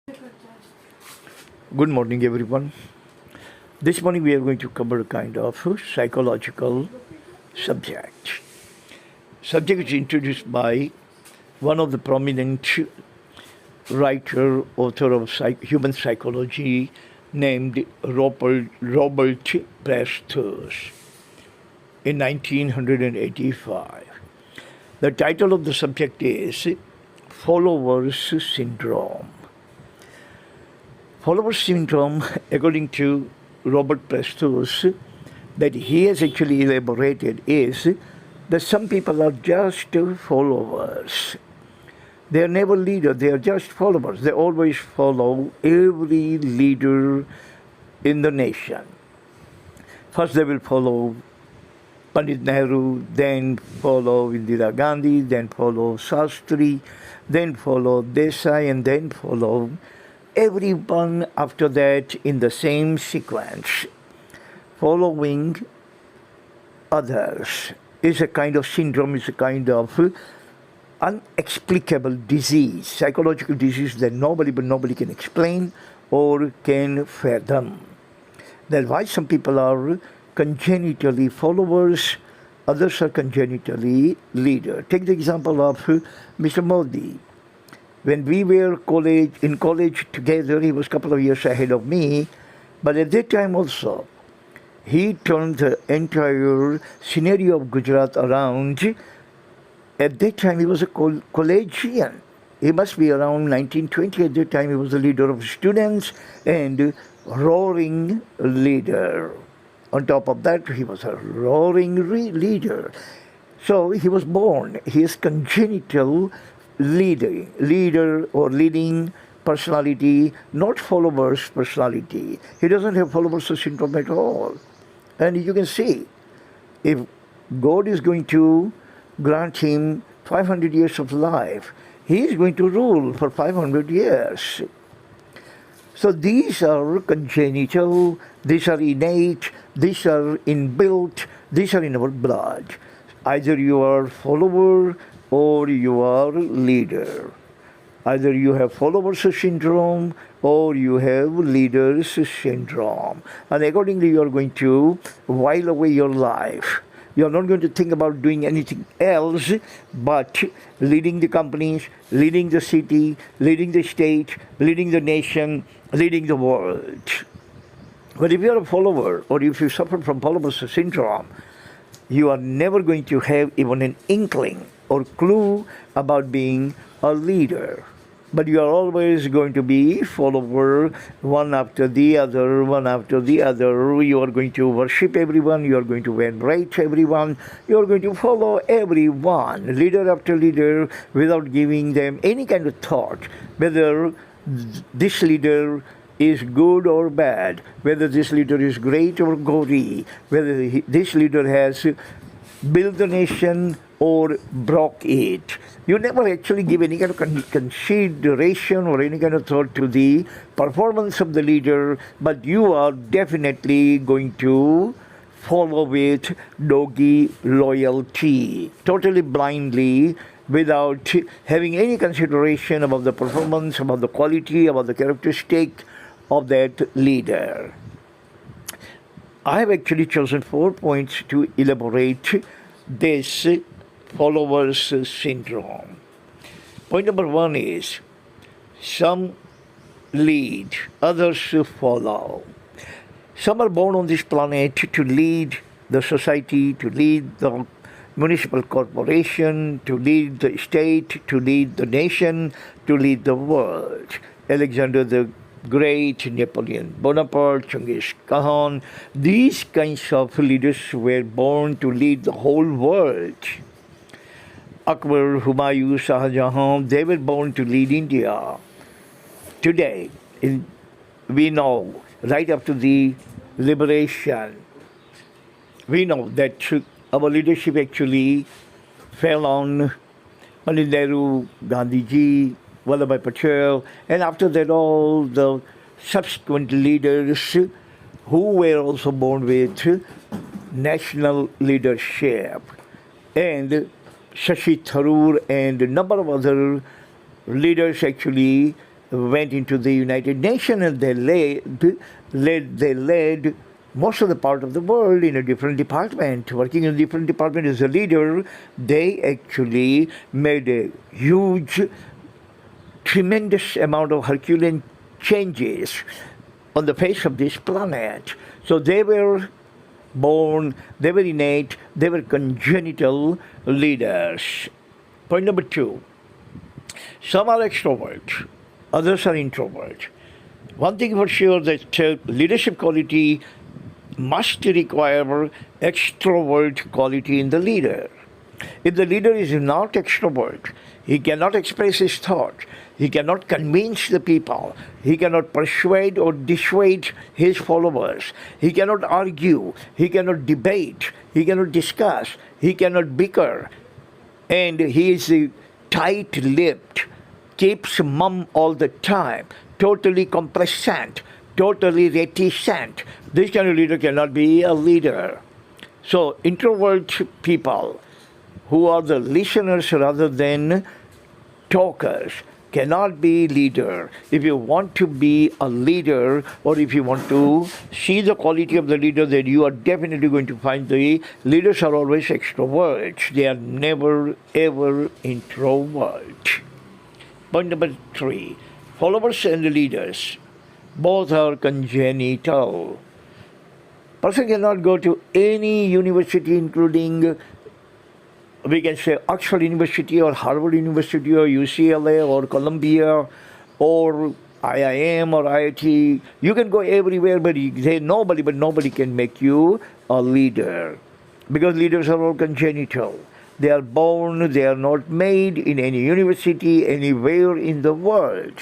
Good morning, everyone. This morning we are going to cover a kind of psychological subject. Subject is introduced by one of the prominent writer, author of human psychology, named Robert Prestos in 1985. The title of the subject is Followers Syndrome. Follower syndrome, according to Robert Prestos, that he has actually elaborated is that some people are just followers. They are never leaders, they are just followers. They always follow every leader in the nation. First they will follow Pandit Nehru, then follow Indira Gandhi, then follow Sastri, then follow Desai, and then follow everyone after that in the same sequence. Following others is a kind of syndrome, is a kind of unexplicable disease, psychological disease that nobody can explain or can fathom. That's why some people are congenitally followers, others are congenitally leaders. Take the example of Mr. Modi. When we were in college together, he was a couple of years ahead of me, but at that time also, he turned the entire scenario of Gujarat around. At that time, he was a collegian. He must be around 1920. At that time, he was the leader of students and roaring leader. On top of that, he was a roaring leader. So he was born. He is congenital leader or leading personality, not followers personality. He doesn't have followers syndrome at all. And you can see, if God is going to grant him 500 years of life, he is going to rule for 500 years. So these are congenital, these are innate, these are inbuilt, these are in our blood. Either you are follower or you are leader. Either you have followers syndrome or you have leaders syndrome. And accordingly, you are going to while away your life. You are not going to think about doing anything else but leading the companies, leading the city, leading the state, leading the nation, leading the world. But if you are a follower or if you suffer from followers syndrome, you are never going to have even an inkling or clue about being a leader. But you are always going to be follower, one after the other, one after the other. You are going to worship everyone, you are going to venerate everyone, you are going to follow everyone, leader after leader, without giving them any kind of thought, whether this leader is good or bad, whether this leader is great or gory, whether this leader has built the nation or broke it. You never actually give any kind of consideration or any kind of thought to the performance of the leader, but you are definitely going to follow with doggy loyalty, totally blindly, without having any consideration about the performance, about the quality, about the characteristic of that leader. I have actually chosen 4 points to elaborate this followers syndrome. Point number 1 is some lead, others follow. Some are born on this planet to lead the society, to lead the municipal corporation, to lead the state, to lead the nation, to lead the world. Alexander the Great, Napoleon Bonaparte, Genghis Khan, these kinds of leaders were born to lead the whole world. Akbar, Humayun, Shah Jahan, they were born to lead India. Today, we know, right after the liberation, we know that our leadership actually fell on Pandit Nehru, Gandhiji, Vallabhbhai Patel, and after that all the subsequent leaders who were also born with national leadership. And Shashi Tharoor and a number of other leaders actually went into the United Nations and they led most of the part of the world in a different department. Working in a different department as a leader, they actually made a huge, tremendous amount of Herculean changes on the face of this planet. So they were born, they were innate, they were congenital leaders. Point number 2. Some are extroverts, others are introverts. One thing for sure, that leadership quality must require extrovert quality in the leader. If the leader is not extrovert, he cannot express his thoughts, he cannot convince the people, he cannot persuade or dissuade his followers, he cannot argue, he cannot debate, he cannot discuss, he cannot bicker, and he is tight-lipped, keeps mum all the time, totally complacent, totally reticent. This kind of leader cannot be a leader. So introvert people who are the listeners rather than talkers cannot be leader. If you want to be a leader, or if you want to see the quality of the leader, then you are definitely going to find the leaders are always extroverts. They are never ever introvert. Point number 3. Followers and leaders, both are congenital. Person cannot go to any university, including, we can say, Oxford University or Harvard University or UCLA or Columbia or IIM or IIT. You can go everywhere, but nobody can make you a leader, because leaders are all congenital. They are born, they are not made in any university anywhere in the world.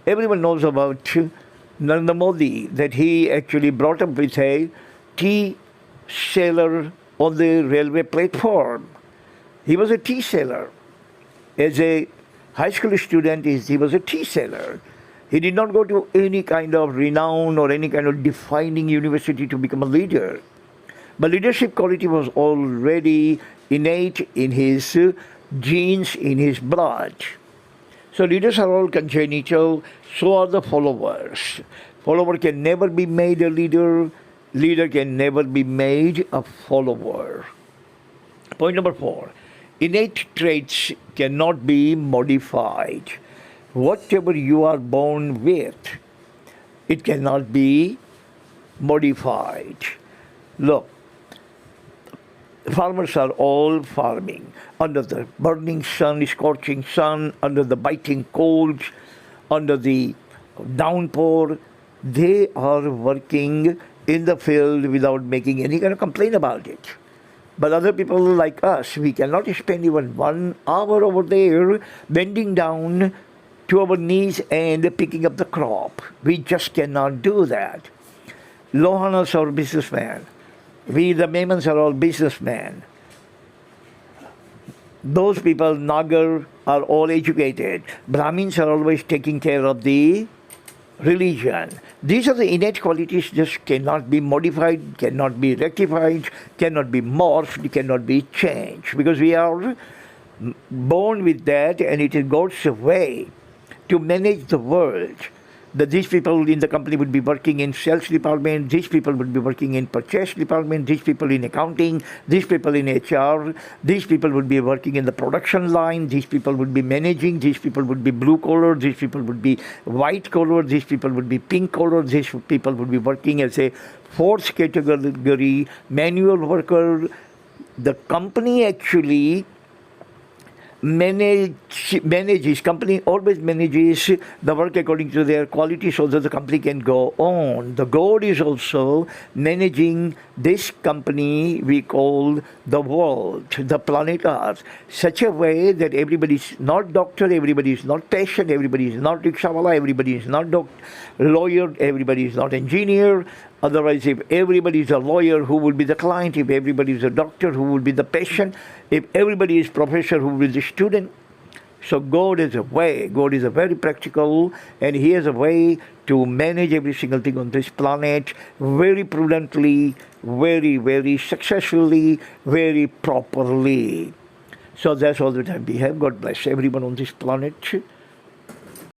Everyone knows about Narendra Modi, that he actually brought up with a tea seller on the railway platform. He was a tea seller. As a high school student, he was a tea seller. He did not go to any kind of renown or any kind of defining university to become a leader. But leadership quality was already innate in his genes, in his blood. So leaders are all congenital, so are the followers. Follower can never be made a leader. Leader can never be made a follower. Point number 4. Innate traits cannot be modified. Whatever you are born with, it cannot be modified. Look, farmers are all farming under the burning sun, scorching sun, under the biting cold, under the downpour. They are working in the field without making any kind of complaint about it. But other people like us, we cannot spend even 1 hour over there bending down to our knees and picking up the crop. We just cannot do that. Lohanas are businessmen. We, the Memans, are all businessmen. Those people, Nagar, are all educated. Brahmins are always taking care of the religion. These are the innate qualities, just cannot be modified, cannot be rectified, cannot be morphed, cannot be changed, because we are born with that, and it is God's way to manage the world. That these people in the company would be working in sales department, these people would be working in purchase department, these people in accounting, these people in HR, these people would be working in the production line, these people would be managing, these people would be blue collar, these people would be white collar, these people would be pink collar, these people would be working as a fourth category manual worker. The company actually company always manages the work according to their quality so that the company can go on. The God is also managing this company we call the world, the planet Earth, such a way that everybody is not doctor, everybody is not patient, everybody is not rickshawala, everybody is not lawyer, everybody is not engineer. Otherwise, if everybody is a lawyer, who will be the client? If everybody is a doctor, who will be the patient? If everybody is professor, who will be the student? So God is a way. God is a very practical, and He has a way to manage every single thing on this planet very prudently, very, very successfully, very properly. So that's all the time we have. God bless everyone on this planet.